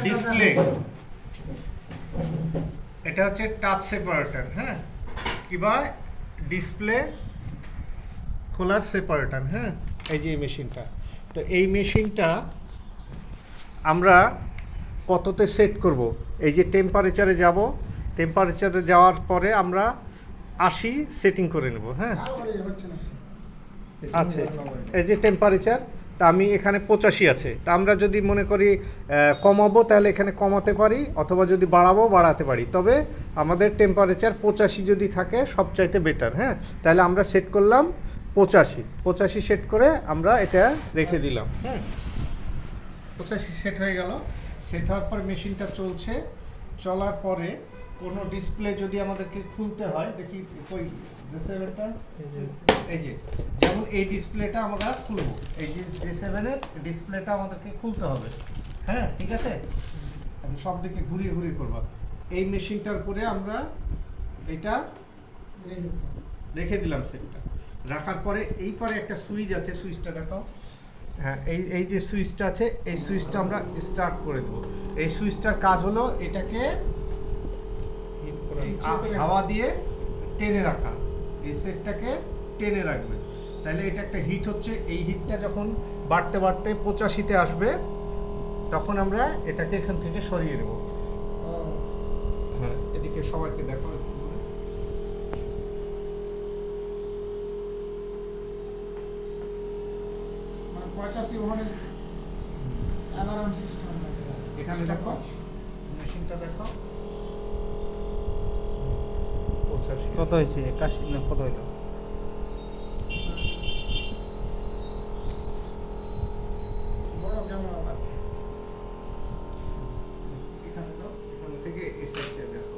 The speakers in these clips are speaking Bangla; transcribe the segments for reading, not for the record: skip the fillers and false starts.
ডিসপ্লে, এটা হচ্ছে টাচ সেপারেটর, হ্যাঁ, কিংবা ডিসপ্লে খোলার সেপারেটর, হ্যাঁ। এই যে এই মেশিনটা, তো এই মেশিনটা আমরা কততে সেট করব? এই যে টেম্পারেচারে যাব, টেম্পারেচারে যাওয়ার পরে আমরা 80 সেটিং করে নেব, হ্যাঁ। আচ্ছা, এই যে টেম্পারেচার, তা আমি এখানে 85 আছে, তা আমরা যদি মনে করি কমাবো তাহলে এখানে কমাতে পারি, অথবা যদি বাড়াবো বাড়াতে পারি, তবে আমাদের টেম্পারেচার 85 যদি থাকে সবচাইতে বেটার, হ্যাঁ। তাহলে আমরা সেট করলাম 85 সেট করে আমরা এটা রেখে দিলাম, হ্যাঁ। 85 সেট হয়ে গেল। সেট হওয়ার পর মেশিনটা চলছে, চলার পরে কোনো ডিসপ্লে যদি আমাদেরকে খুলতে হয়, দেখি ওই J7টা, এই যে যেমন এই ডিসপ্লেটা আমরা খুলবো, এই যে J7-এর ডিসপ্লেটা আমাদেরকে খুলতে হবে, হ্যাঁ, ঠিক আছে। আমি সব দিকে ঘুরিয়ে ঘুরিয়ে করবো। এই মেশিনটার উপরে আমরা এটা রেখে দিলাম সেটটা, রাখার পরে এই পরে একটা সুইচ আছে, সুইচটা দেখাও। হ্যাঁ, এই যে সুইচটা আছে, এই সুইচটা আমরা স্টার্ট করে দেবো। এই সুইচটার কাজ হলো এটাকে হাওয়া দিয়ে টেনে রাখা, এই সেটটাকে টেনে রাখবে। তাহলে এটা একটা হিট হচ্ছে, এই হিটটা যখন বাড়তে বাড়তে 85-তে আসবে, তখন আমরা এটাকে এখান থেকে সরিয়ে নেব। হ্যাঁ, এদিকে সবাইকে দেখো। এখানে দেখো, মেশিনটা দেখো কত হয়েছে? 81 না কত হইলো? এখান থেকে এই সাইডটা দেখো।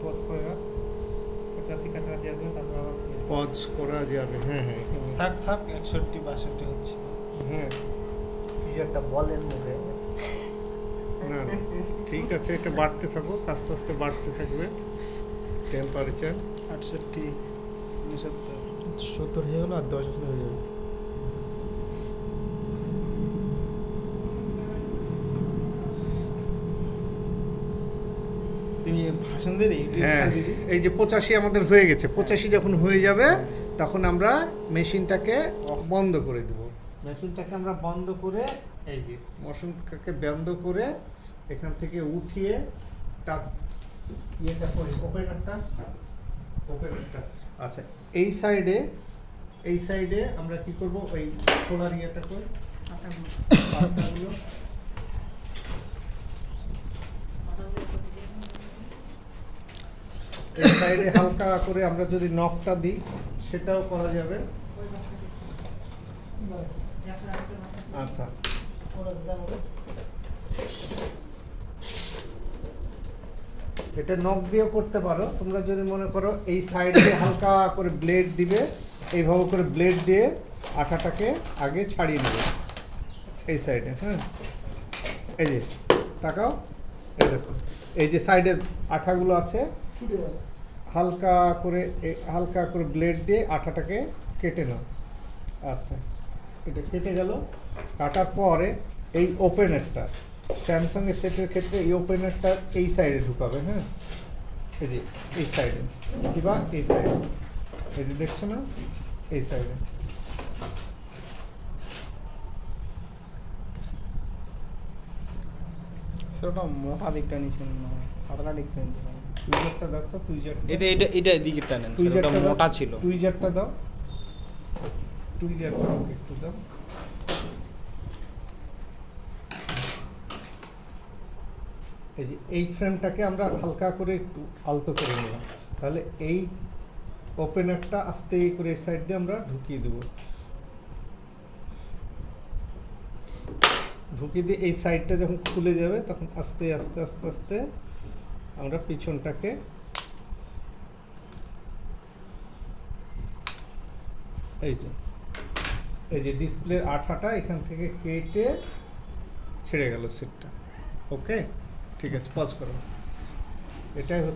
পজ করে 85 কাছাকাছি আসবে, তারপর আবার পজ করা যাবে, হ্যাঁ হ্যাঁ, থাক 61 62 হচ্ছে, হ্যাঁ। কিছু একটা বলেন মুখে। না না, ঠিক আছে, এটা বাড়তে থাকুক, আস্তে আস্তে বাড়তে থাকবে টেম্পারেচার। 68 70 হয়ে গেল, আর 10 হয়ে যাবে। তুমি ভাষণ দিলি? হ্যাঁ, এই যে 85 আমাদের হয়ে গেছে, 85 যখন হয়ে যাবে তখন আমরা মেশিনটাকে বন্ধ করে দেব। মেশিনটাকে আমরা বন্ধ করে, এই যে মেশিনটাকে বন্ধ করে এখান থেকে উঠিয়ে ইয়েটা করি, ওপেনারটা। আচ্ছা, এই সাইডে আমরা কি করব, ওই খোলার ইয়েটা করে পাতাগুলো এই সাইডে হালকা করে আমরা যদি নকটা দিই সেটাও করা যাবে। আচ্ছা, এটা নখ দিয়েও করতে পারো তোমরা, যদি মনে করো এই সাইডে হালকা করে ব্লেড দিবে, এইভাবে করে ব্লেড দিয়ে আঠাটাকে আগে ছাড়িয়ে নেবে এই সাইডে, হ্যাঁ। এই যে তাকাও, এই দেখো, এই যে সাইডের আঠাগুলো আছে, হালকা করে ব্লেড দিয়ে আঠাটাকে কেটে নাও। আচ্ছা, এটা কেটে গেল। কাটার পরে এই ওপেনারটা, স্যামসাং এর সেটের ক্ষেত্রে এই ওপেনারটা এই সাইডে ঢুকাবে, হ্যাঁ, এই যে এই সাইডে কিংবা এই সাইডে, এই যে দেখছো না, এই সাইডে। সেটা মোটা দিকটা নিছেন না, পাতলা দিকটা নিতে হবে। টুইজারটা দাও তো, এটা এদিকে টানেন, সেটা মোটা ছিল। টুইজারটা দাও, টুইজারটা একটু দাও। এই যে এই ফ্রেমটাকে আমরা হালকা করে একটু আলতো করে নিলাম, তাহলে এই ওপেনারটা আস্তে করে এই সাইড দিয়ে আমরা ঢুকিয়ে দেব। ঢুকিয়ে দিয়ে এই সাইডটা যখন খুলে যাবে তখন আস্তে আস্তে আস্তে আস্তে আমরা পিছনটাকে এই যে ডিসপ্লের আঠাটা এখান থেকে কেটে ছেড়ে গেল সেটটা। ওকে, ঠিক আছে, পজ করো। এটাই হচ্ছে